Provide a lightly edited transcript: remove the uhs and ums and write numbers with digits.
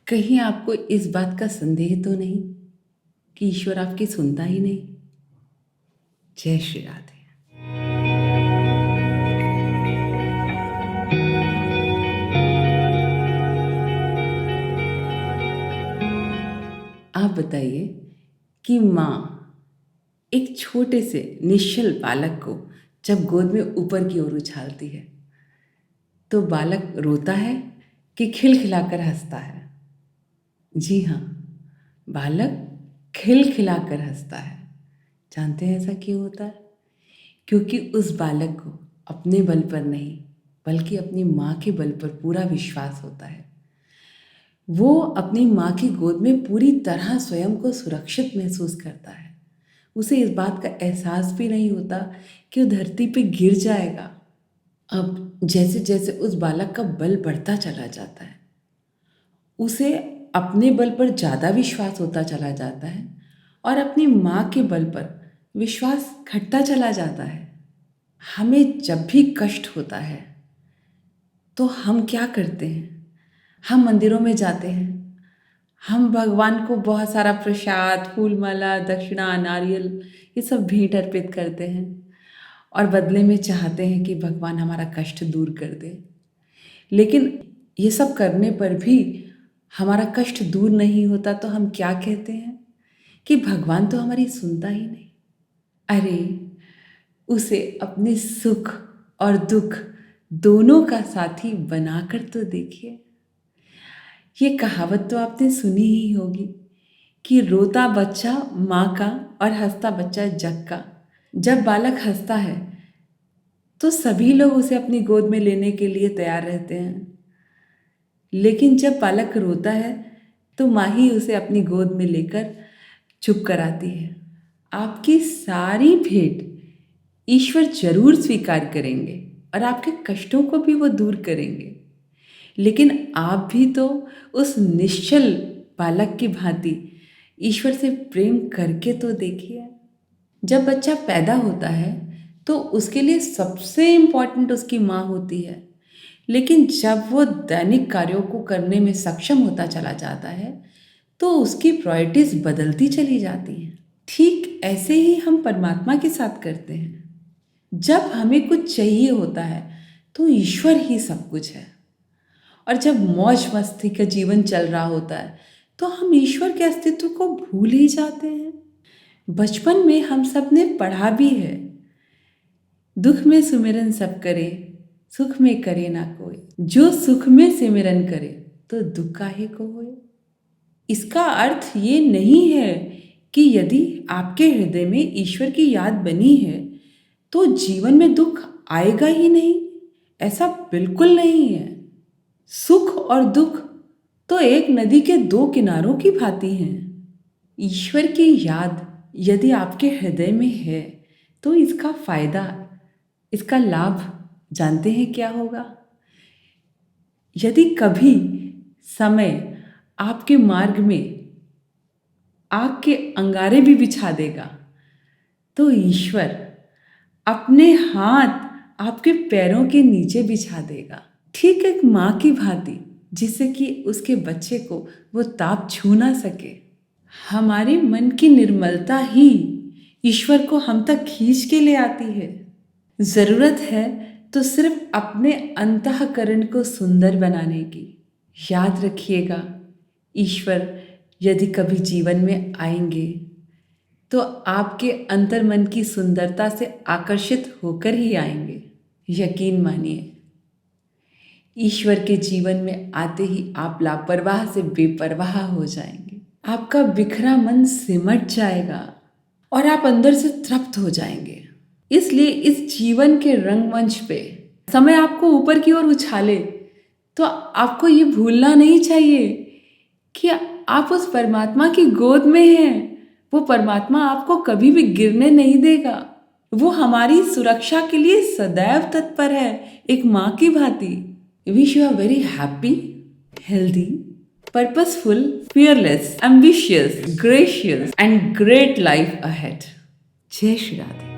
कहीं आपको इस बात का संदेह तो नहीं कि ईश्वर आपकी सुनता ही नहीं? जय श्री राधे। आप बताइए कि माँ एक छोटे से निश्चल बालक को जब गोद में ऊपर की ओर उछालती है तो बालक रोता है कि खिलखिलाकर हंसता है? जी हाँ, बालक खिलखिलाकर हंसता है। जानते हैं ऐसा क्यों होता है? क्योंकि उस बालक को अपने बल पर नहीं बल्कि अपनी माँ के बल पर पूरा विश्वास होता है। वो अपनी माँ की गोद में पूरी तरह स्वयं को सुरक्षित महसूस करता है। उसे इस बात का एहसास भी नहीं होता कि वो धरती पे गिर जाएगा। अब जैसे जैसे उस बालक का बल बढ़ता चला जाता है, उसे अपने बल पर ज़्यादा विश्वास होता चला जाता है और अपनी माँ के बल पर विश्वास घटता चला जाता है। हमें जब भी कष्ट होता है तो हम क्या करते हैं? हम मंदिरों में जाते हैं, हम भगवान को बहुत सारा प्रसाद, फूल माला, दक्षिणा, नारियल ये सब भेंट अर्पित करते हैं और बदले में चाहते हैं कि भगवान हमारा कष्ट दूर कर दे। लेकिन ये सब करने पर भी हमारा कष्ट दूर नहीं होता तो हम क्या कहते हैं कि भगवान तो हमारी सुनता ही नहीं। अरे, उसे अपने सुख और दुख दोनों का साथी बनाकर तो देखिए। ये कहावत तो आपने सुनी ही होगी कि रोता बच्चा माँ का और हंसता बच्चा जग का। जब बालक हंसता है तो सभी लोग उसे अपनी गोद में लेने के लिए तैयार रहते हैं, लेकिन जब बालक रोता है तो माँ ही उसे अपनी गोद में लेकर चुप कराती है। आपकी सारी भेंट ईश्वर जरूर स्वीकार करेंगे और आपके कष्टों को भी वो दूर करेंगे, लेकिन आप भी तो उस निश्चल बालक की भांति ईश्वर से प्रेम करके तो देखिए। जब बच्चा पैदा होता है तो उसके लिए सबसे इम्पॉर्टेंट उसकी माँ होती है, लेकिन जब वो दैनिक कार्यों को करने में सक्षम होता चला जाता है तो उसकी प्रायोरिटीज बदलती चली जाती हैं। ठीक ऐसे ही हम परमात्मा के साथ करते हैं। जब हमें कुछ चाहिए होता है तो ईश्वर ही सब कुछ है, और जब मौज मस्ती का जीवन चल रहा होता है तो हम ईश्वर के अस्तित्व को भूल ही जाते हैं। बचपन में हम सब ने पढ़ा भी है, दुख में सुमिरन सब करे, सुख में करे ना कोई, जो सुख में सिमरन करे तो दुख काहे को होए। इसका अर्थ ये नहीं है कि यदि आपके हृदय में ईश्वर की याद बनी है तो जीवन में दुख आएगा ही नहीं। ऐसा बिल्कुल नहीं है। सुख और दुख तो एक नदी के दो किनारों की भांति हैं। ईश्वर की याद यदि आपके हृदय में है तो इसका फायदा, इसका लाभ जानते हैं क्या होगा? यदि कभी समय आपके मार्ग में आग के अंगारे भी बिछा देगा तो ईश्वर अपने हाथ आपके पैरों के नीचे बिछा देगा, ठीक एक माँ की भांति, जिससे कि उसके बच्चे को वो ताप छू ना सके। हमारे मन की निर्मलता ही ईश्वर को हम तक खींच के ले आती है। जरूरत है तो सिर्फ अपने अंतःकरण को सुंदर बनाने की। याद रखिएगा, ईश्वर यदि कभी जीवन में आएंगे तो आपके अंतर्मन की सुंदरता से आकर्षित होकर ही आएंगे। यकीन मानिए, ईश्वर के जीवन में आते ही आप लापरवाह से बेपरवाह हो जाएंगे। आपका बिखरा मन सिमट जाएगा और आप अंदर से तृप्त हो जाएंगे। इसलिए इस जीवन के रंगमंच पे समय आपको ऊपर की ओर उछाले तो आपको ये भूलना नहीं चाहिए कि आप उस परमात्मा की गोद में हैं। वो परमात्मा आपको कभी भी गिरने नहीं देगा। वो हमारी सुरक्षा के लिए सदैव तत्पर है, एक माँ की भांति। Wish you are very happy, healthy, purposeful, fearless, ambitious, gracious and great life ahead. जय श्री राधे।